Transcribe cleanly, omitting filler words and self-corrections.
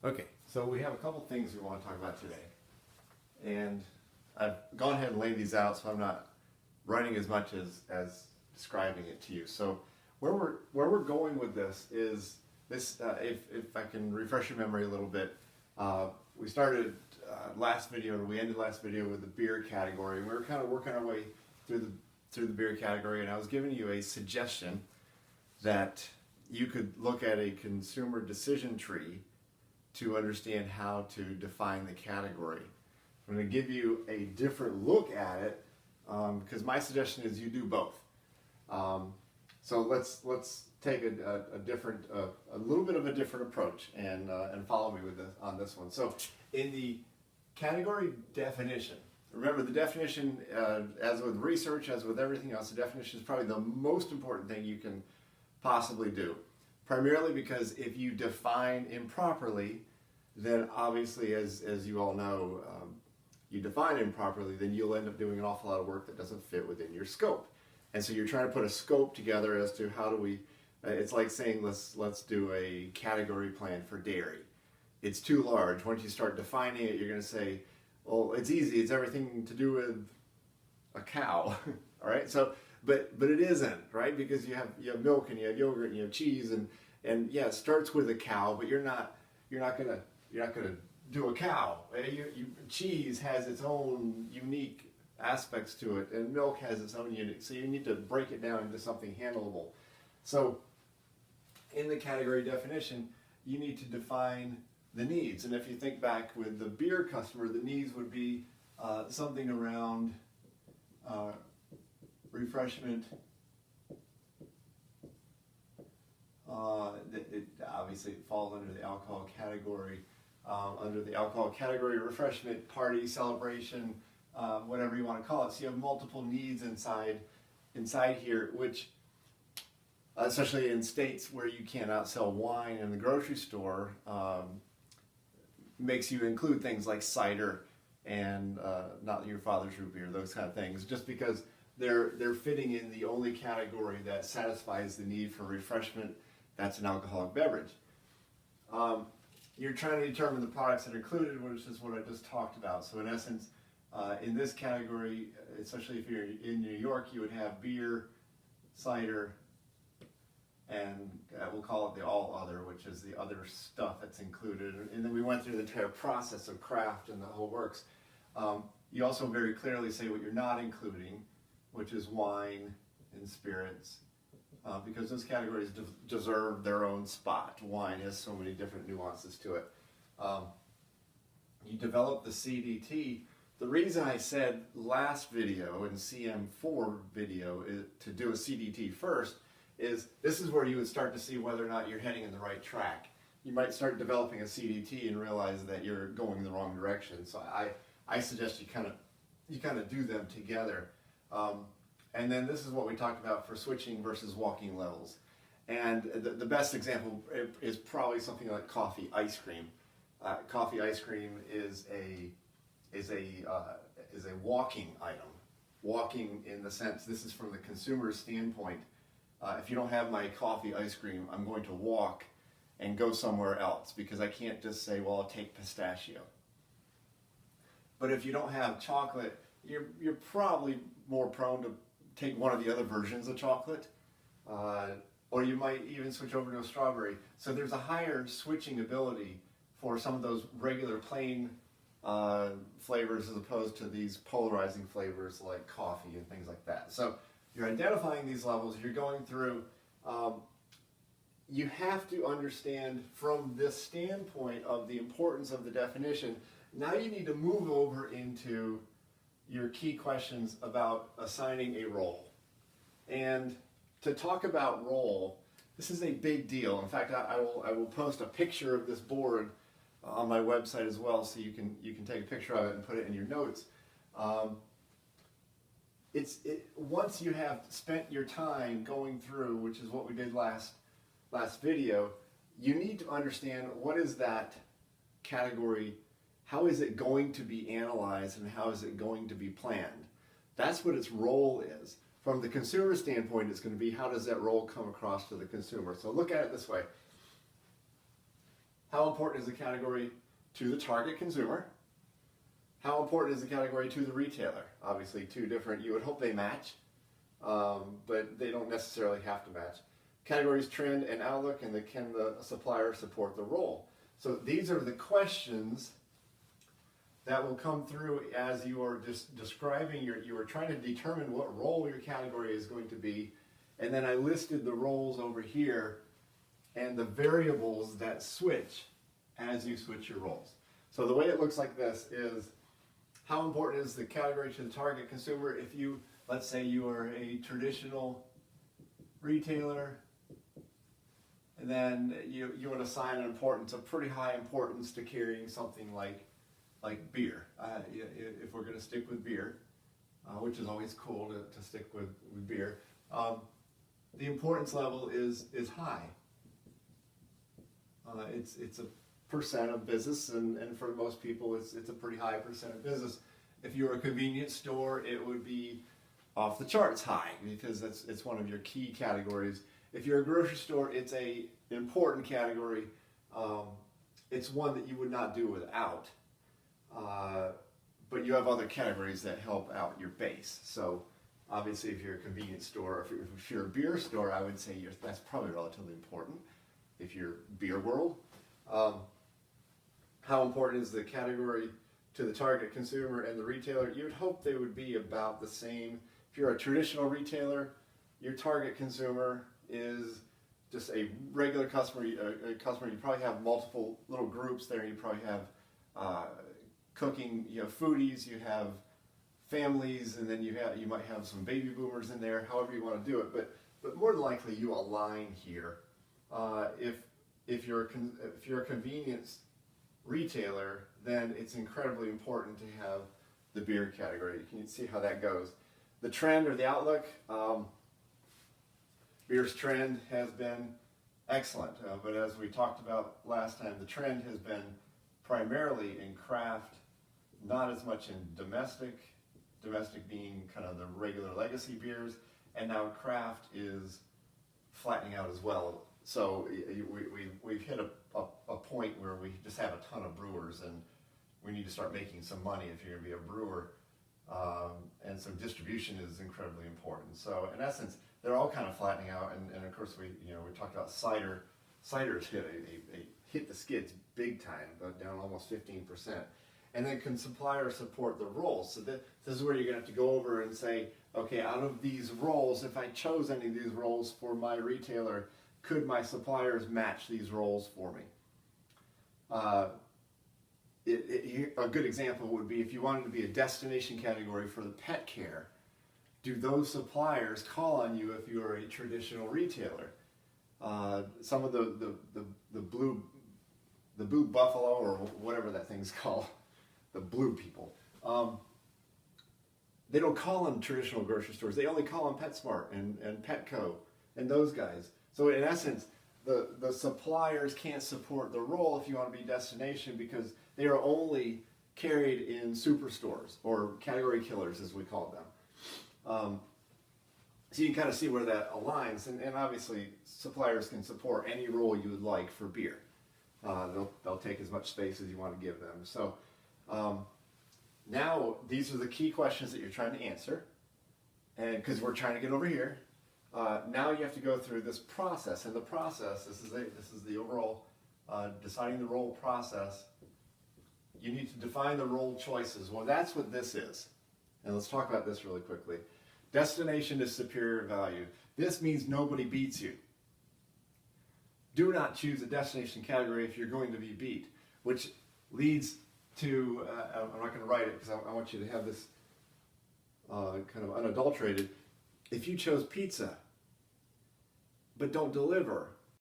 Okay, so we have a couple things we want to talk about today. And I've gone ahead and laid these out so I'm not writing as much as describing it to you. So where we're going with this is this, if I can refresh your memory a little bit, we started last video, or we ended last video with the beer category. We were kind of working our way through the beer category, and I was giving you a suggestion that you could look at a consumer decision tree to understand how to define the category. I'm going to give you a different look at it because my suggestion is you do both. So let's take a different, a little bit of a different approach and follow me with this on this one. So in the category definition, remember the definition, as with research, as with everything else, the definition is probably the most important thing you can possibly do. Primarily because if you define improperly, then obviously, as you all know, you define improperly, then you'll end up doing an awful lot of work that doesn't fit within your scope. And so you're trying to put a scope together as to how do we, it's like saying let's do a category plan for dairy. It's too large. Once you start defining it, you're going to say, well, it's easy, it's everything to do with a cow, all right? So, but it isn't, right? Because you have milk and you have yogurt and you have cheese and yeah, it starts with a cow, but you're not gonna do a cow. Cheese has its own unique aspects to it, and milk has its own unique. So you need to break it down into something handleable. So in the category definition, you need to define the needs. And if you think back with the beer customer, the needs would be something around refreshment. It obviously falls under the alcohol category. Under the alcohol category, refreshment, party, celebration, whatever you want to call it. So you have multiple needs inside here, which, especially in states where you cannot sell wine in the grocery store, makes you include things like cider and not your father's root beer, those kind of things, just because they're fitting in the only category that satisfies the need for refreshment. That's an alcoholic beverage. You're trying to determine the products that are included, which is what I just talked about. So in essence, in this category, especially if you're in New York, you would have beer, cider, and we'll call it the all other, which is the other stuff that's included. And then we went through the entire process of craft and the whole works. You also very clearly say what you're not including, which is wine and spirits. Because those categories deserve their own spot. Wine has so many different nuances to it. You develop the CDT. The reason I said last video in CM4 video to do a CDT first is this is where you would start to see whether or not you're heading in the right track. You might start developing a CDT and realize that you're going in the wrong direction. So I suggest you kind of do them together. And then this is what we talked about for switching versus walking levels. And the best example is probably something like coffee ice cream. Coffee ice cream is a walking item. Walking in the sense, this is from the consumer's standpoint. If you don't have my coffee ice cream, I'm going to walk and go somewhere else because I can't just say, well, I'll take pistachio. But if you don't have chocolate, you're probably more prone to take one of the other versions of chocolate, or you might even switch over to a strawberry. So there's a higher switching ability for some of those regular plain flavors as opposed to these polarizing flavors like coffee and things like that. So you're identifying these levels, you're going through, you have to understand from this standpoint of the importance of the definition. Now you need to move over into your key questions about assigning a role. And to talk about role, this is a big deal. In fact, I will post a picture of this board on my website as well, so you can take a picture of it and put it in your notes. Once you have spent your time going through, which is what we did last video, you need to understand what is that category. How is it going to be analyzed and how is it going to be planned? That's what its role is. From the consumer standpoint, it's going to be how does that role come across to the consumer. So look at it this way. How important is the category to the target consumer? How important is the category to the retailer? Obviously, two different, you would hope they match, but they don't necessarily have to match. Categories, trend, and outlook, and can the supplier support the role? So these are the questions that will come through as you are describing you are trying to determine what role your category is going to be. And then I listed the roles over here and the variables that switch as you switch your roles. So the way it looks like this is, how important is the category to the target consumer? If you, let's say you are a traditional retailer, and then you would assign an importance, a pretty high importance to carrying something like beer. If we're going to stick with beer, which is always cool to stick with beer, the importance level is high. It's a percent of business, and for most people it's a pretty high percent of business. If you're a convenience store, it would be off the charts high, because it's one of your key categories. If you're a grocery store, it's an important category. It's one that you would not do without, but you have other categories that help out your base. So obviously, if you're a convenience store, if you're a beer store, I would say that's probably relatively important. If you're beer world, how important is the category to the target consumer and the retailer? You'd hope they would be about the same. If you're a traditional retailer, your target consumer is just a regular customer. A customer, you probably have multiple little groups there. You probably have cooking, you have foodies, you have families, and then you might have some baby boomers in there. However you want to do it, but more than likely you align here. If you're a convenience retailer, then it's incredibly important to have the beer category. You can see how that goes. The trend or the outlook, beer's trend has been excellent, but as we talked about last time, the trend has been primarily in craft, not as much in domestic being kind of the regular legacy beers, and now craft is flattening out as well. So we've hit a point where we just have a ton of brewers, and we need to start making some money if you're going to be a brewer. And so distribution is incredibly important. So in essence, they're all kind of flattening out. And of course, we talked about cider. Cider's hit the skids big time, but down almost 15%. And then can suppliers support the roles? So this is where you're going to have to go over and say, okay, out of these roles, if I chose any of these roles for my retailer, could my suppliers match these roles for me? A good example would be if you wanted to be a destination category for the pet care, do those suppliers call on you if you are a traditional retailer? Some of the blue buffalo, or whatever that thing's called, the blue people, they don't call on traditional grocery stores. They only call on PetSmart and Petco and those guys. So in essence, the suppliers can't support the role if you want to be destination, because they are only carried in superstores, or category killers as we call them. So you can kind of see where that aligns, and obviously suppliers can support any role you would like for beer. They'll take as much space as you want to give them. So now these are the key questions that you're trying to answer, and because we're trying to get over here. Now you have to go through this process, and the process, this is the overall deciding the role process. You need to define the role choices. Well, that's what this is. And let's talk about this really quickly. Destination is superior value. This means nobody beats you. Do not choose a destination category if you're going to be beat, which leads to, I'm not going to write it because I want you to have this kind of unadulterated. If you chose pizza, but don't deliver,